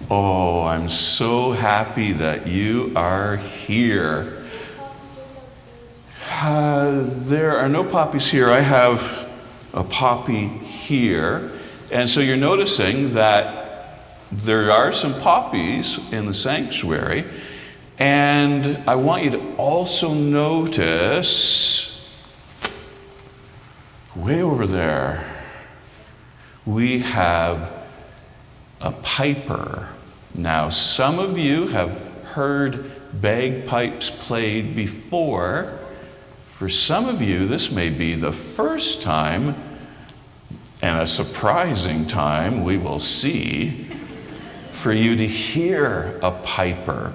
Oh, I'm so happy that you are here. There are no poppies here. I have a poppy here. And so you're noticing that there are some poppies in the sanctuary. And I want you to also notice way over there, we have a piper. Now, some of you have heard bagpipes played before. For some of you, this may be the first time, and a surprising time, we will see, for you to hear a piper.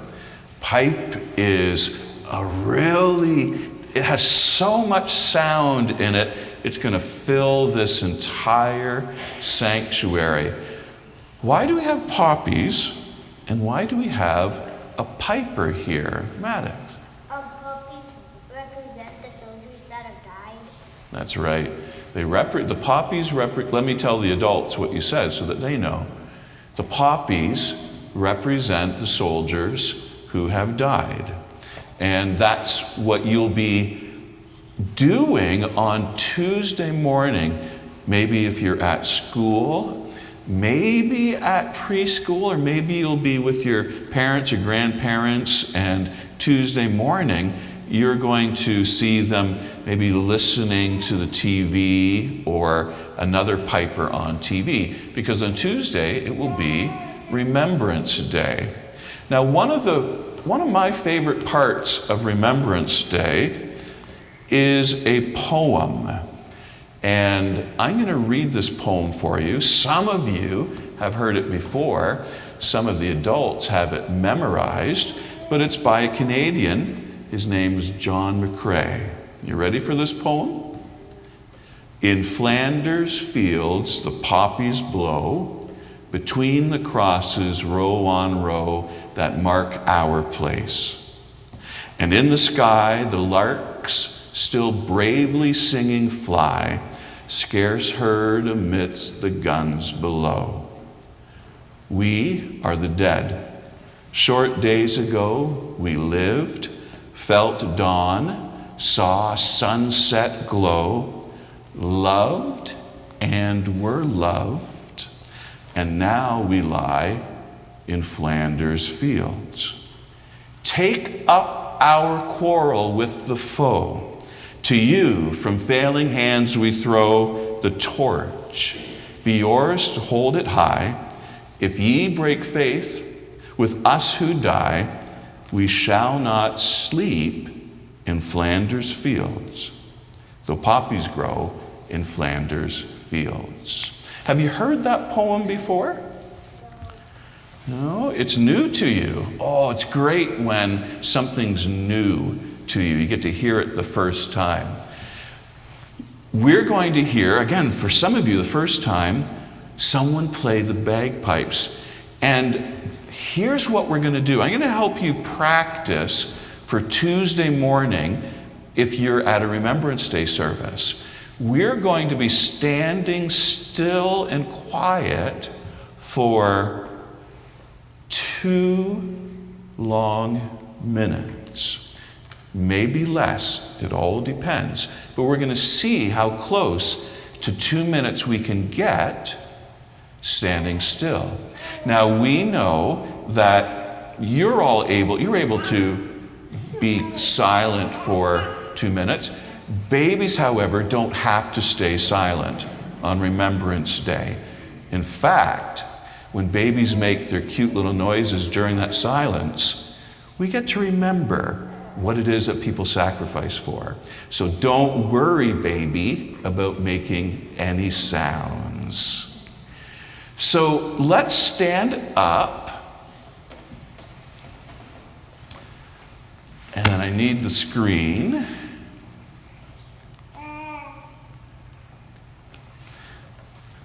Pipe is it has so much sound in it, it's going to fill this entire sanctuary. Why do we have poppies, and why do we have a piper here? Maddox? Poppies represent the soldiers that have died. That's right. The poppies let me tell the adults what you said so that they know. The poppies represent the soldiers who have died. And that's what you'll be doing on Tuesday morning. Maybe if you're at school, maybe at preschool, or maybe you'll be with your parents or grandparents, and Tuesday morning you're going to see them maybe listening to the TV or another piper on TV, because on Tuesday it will be Remembrance Day. Now, one of my favorite parts of Remembrance Day is a poem. And I'm going to read this poem for you. Some of you have heard it before. Some of the adults have it memorized. But it's by a Canadian. His name is John McCrae. You ready for this poem? In Flanders fields the poppies blow, between the crosses row on row that mark our place. And in the sky the larks still bravely singing fly, scarce heard amidst the guns below. We are the dead. Short days ago we lived, felt dawn, saw sunset glow, loved and were loved, and now we lie in Flanders fields. Take up our quarrel with the foe. To you, from failing hands we throw the torch. Be yours to hold it high. If ye break faith with us who die, we shall not sleep in Flanders fields, though poppies grow in Flanders fields. Have you heard that poem before? No, it's new to you. Oh, it's great when something's new to you. You get to hear it the first time. We're going to hear, again, for some of you the first time, someone play the bagpipes. And here's what we're going to do. I'm going to help you practice for Tuesday morning if you're at a Remembrance Day service. We're going to be standing still and quiet for 2 long minutes. Maybe less, it all depends. But we're going to see how close to 2 minutes we can get standing still. Now, we know that you're able to be silent for 2 minutes. Babies, however, don't have to stay silent on Remembrance Day. In fact, when babies make their cute little noises during that silence, we get to remember what it is that people sacrifice for. So don't worry, baby, about making any sounds. So let's stand up. And then I need the screen.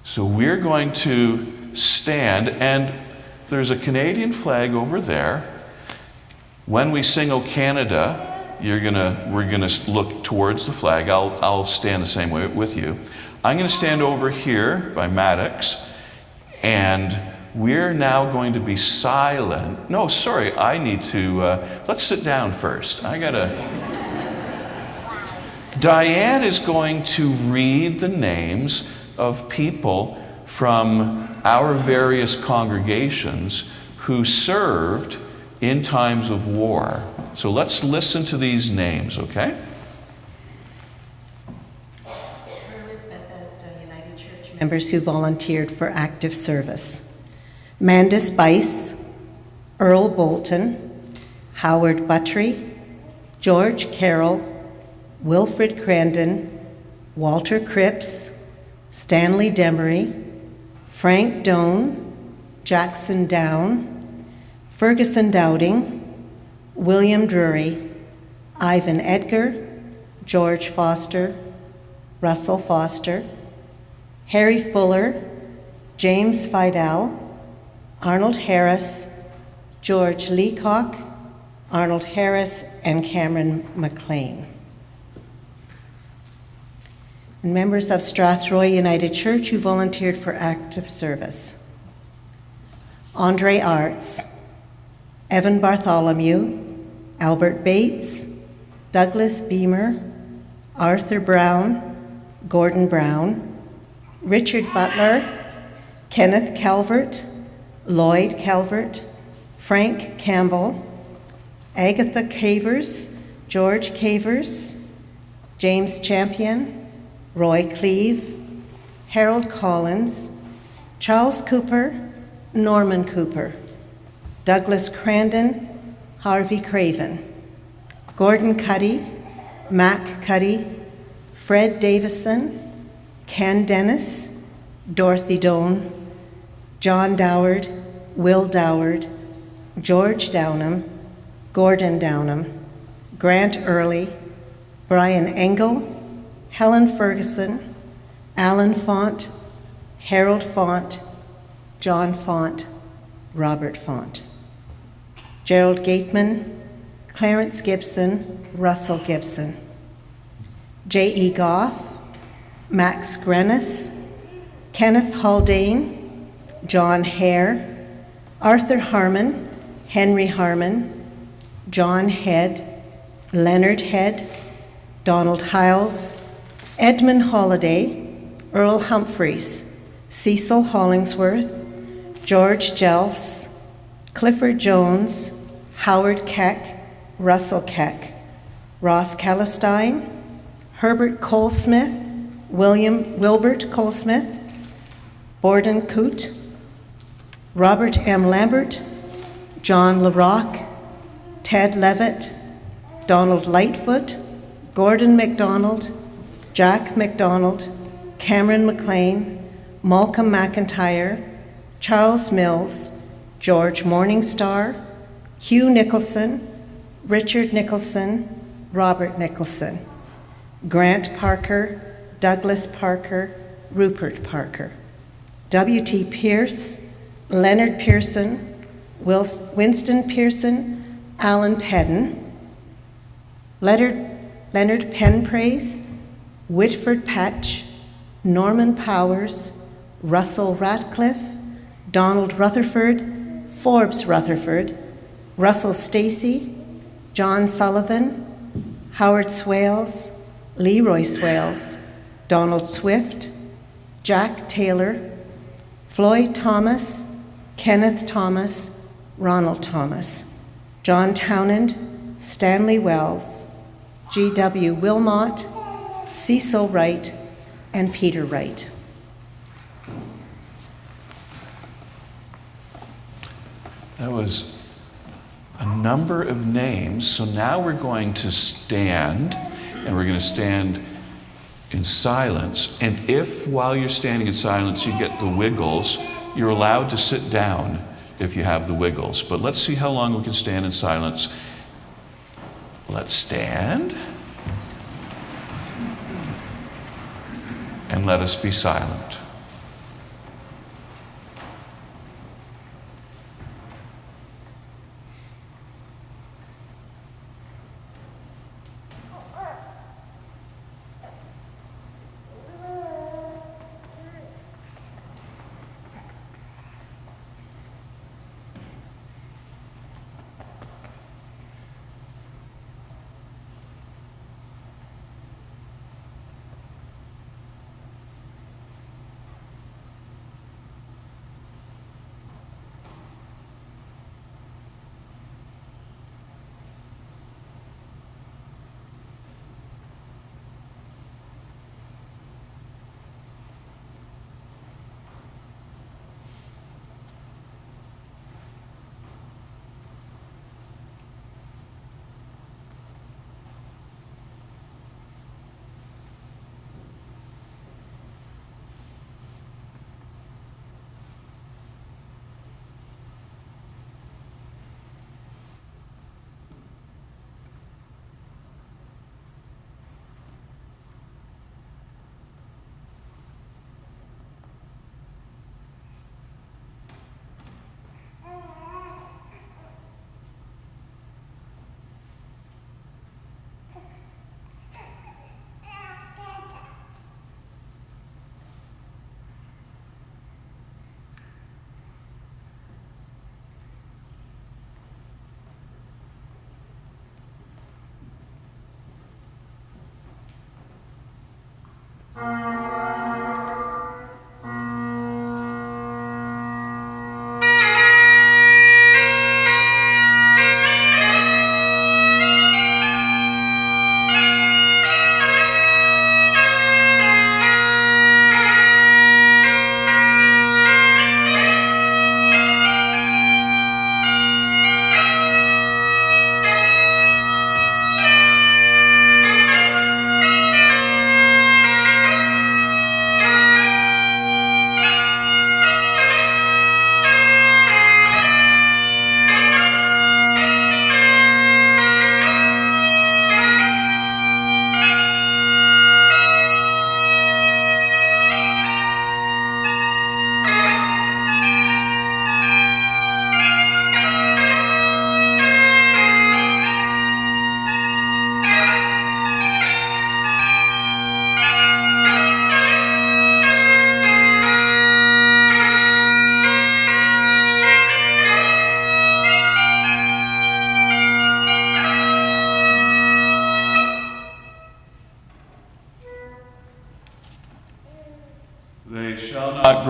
So we're going to stand, and there's a Canadian flag over there. When we sing "O Canada," we're gonna look towards the flag. I'll stand the same way with you. I'm gonna stand over here by Maddox, and we're now going to be silent. No, sorry, I need to, let's sit down first. Diane is going to read the names of people from our various congregations who served in times of war. So let's listen to these names, okay? Members who volunteered for active service: Mandus Bice, Earl Bolton, Howard Buttry, George Carroll, Wilfred Crandon, Walter Cripps, Stanley Demery, Frank Doan, Jackson Down, Ferguson Dowding, William Drury, Ivan Edgar, George Foster, Russell Foster, Harry Fuller, James Fidel, Arnold Harris, George Leacock, Arnold Harris, and Cameron McLean. And members of Strathroy United Church who volunteered for active service: Andre Arts, Evan Bartholomew, Albert Bates, Douglas Beamer, Arthur Brown, Gordon Brown, Richard Butler, Kenneth Calvert, Lloyd Calvert, Frank Campbell, Agatha Cavers, George Cavers, James Champion, Roy Cleve, Harold Collins, Charles Cooper, Norman Cooper, Douglas Crandon, Harvey Craven, Gordon Cuddy, Mac Cuddy, Fred Davison, Ken Dennis, Dorothy Doan, John Doward, Will Doward, George Downham, Gordon Downham, Grant Early, Brian Engel, Helen Ferguson, Alan Font, Harold Font, John Font, Robert Font, Gerald Gateman, Clarence Gibson, Russell Gibson, J.E. Goff, Max Grenis, Kenneth Haldane, John Hare, Arthur Harmon, Henry Harmon, John Head, Leonard Head, Donald Hiles, Edmund Holliday, Earl Humphreys, Cecil Hollingsworth, George Jelfs, Clifford Jones, Howard Keck, Russell Keck, Ross Calistine, Herbert Colesmith, Wilbert Colesmith, Borden Coote, Robert M. Lambert, John LaRock, Ted Levitt, Donald Lightfoot, Gordon MacDonald, Jack MacDonald, Cameron McLean, Malcolm McIntyre, Charles Mills, George Morningstar, Hugh Nicholson, Richard Nicholson, Robert Nicholson, Grant Parker, Douglas Parker, Rupert Parker, W.T. Pierce, Leonard Pearson, Winston Pearson, Alan Pedden, Leonard Penpraise, Whitford Patch, Norman Powers, Russell Ratcliffe, Donald Rutherford, Forbes Rutherford, Russell Stacey, John Sullivan, Howard Swales, Leroy Swales, Donald Swift, Jack Taylor, Floyd Thomas, Kenneth Thomas, Ronald Thomas, John Townend, Stanley Wells, G.W. Wilmot, Cecil Wright, and Peter Wright. That was a number of names. So now we're going to stand, and we're going to stand in silence. And if while you're standing in silence you get the wiggles, you're allowed to sit down if you have the wiggles. But let's see how long we can stand in silence. Let's stand. And let us be silent.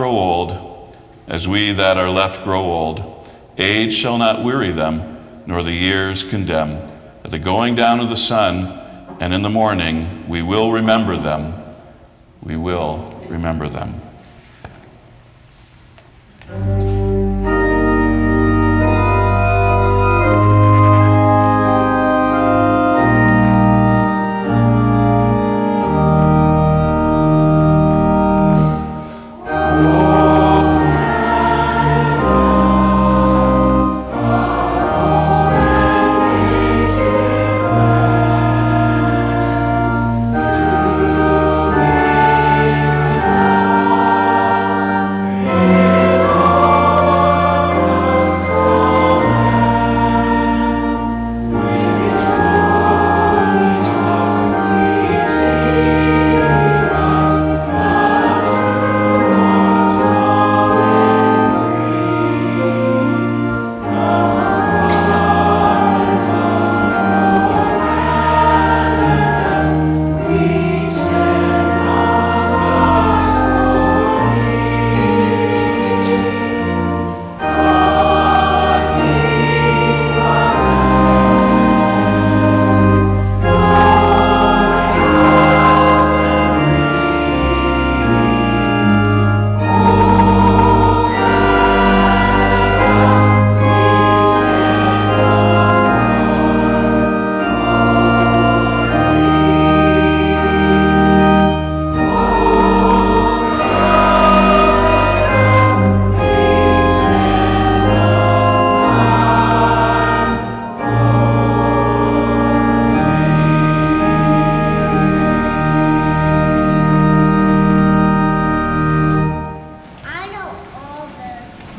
grow old, as we that are left grow old, age shall not weary them, nor the years condemn. At the going down of the sun, and in the morning, we will remember them. We will remember them.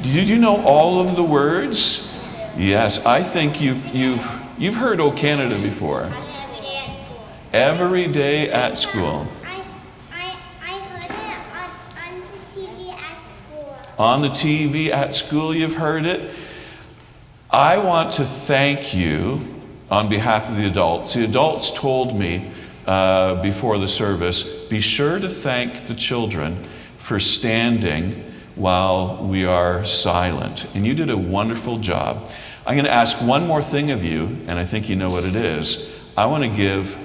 Did you know all of the words? Yes, I think you've heard "O Canada" before. Every day at school. Every day at school. I heard it on the TV at school. On the TV at school, you've heard it. I want to thank you on behalf of the adults. The adults told me before the service, be sure to thank the children for standing while we are silent. And you did a wonderful job. I'm going to ask one more thing of you, and I think you know what it is. I want to give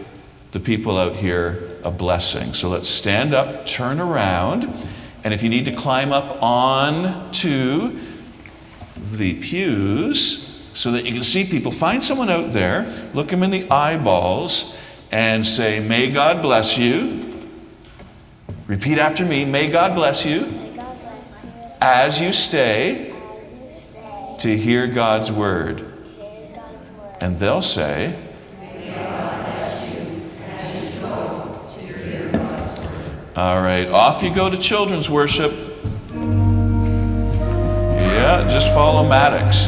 the people out here a blessing. So let's stand up, turn around, and if you need to climb up on to the pews so that you can see people, find someone out there, look them in the eyeballs, and say, "May God bless you." Repeat after me, "May God bless you as you stay to hear God's word." And they'll say, all right, off you go to children's worship. Yeah, just follow Maddox.